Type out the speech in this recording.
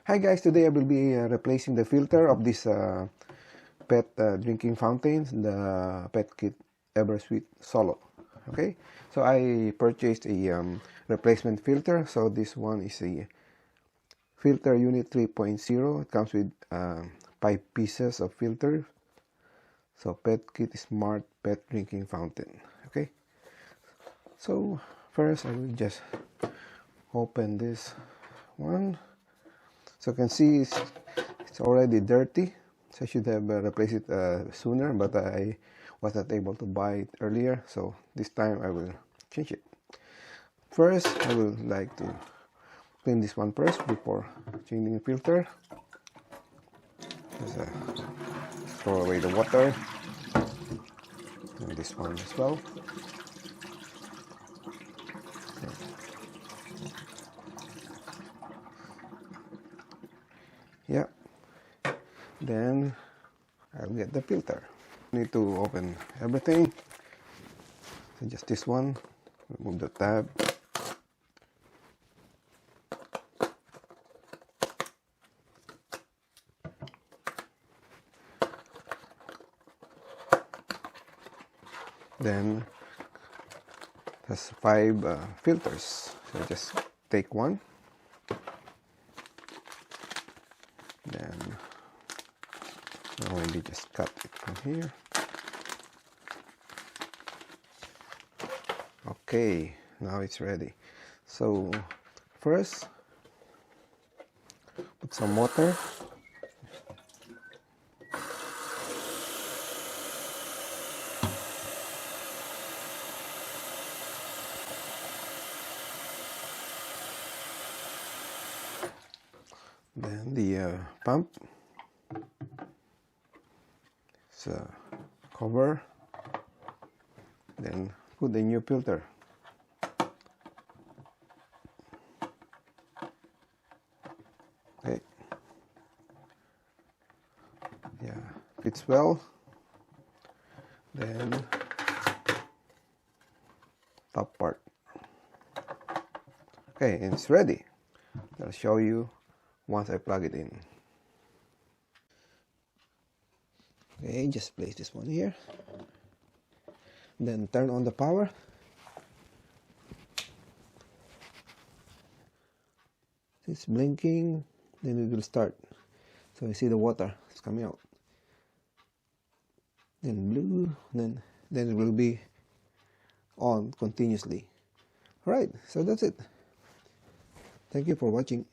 Hi guys, today I will be replacing the filter of this pet drinking fountain, the Petkit Eversweet Solo. Okay, so I purchased a replacement filter. So this one is a filter unit 3.0. It comes with 5 pieces of filter. So Petkit Smart Pet Drinking Fountain. Okay, so first I will just open this one. So you can see it's already dirty, so I should have replaced it sooner, but I was not able to buy it earlier, so this time I will change it. First, I would like to clean this one first before changing the filter. Just throw away the water, and this one as well. Yeah, then I'll get the filter. Need to open everything. So just this one, remove the tab. Then it has 5 filters. So just take one. Then now maybe just cut it from here. Okay, now it's ready. So first, put some water. Then the pump. So cover. Then put the new filter. Okay. Yeah, fits well. Then top part. Okay, and it's ready. I'll show you once I plug it in. Okay, just place this one here. Then turn on the power. It's blinking, then it will start. So you see the water is coming out. Then blue, then it will be on continuously. Alright, so that's it. Thank you for watching.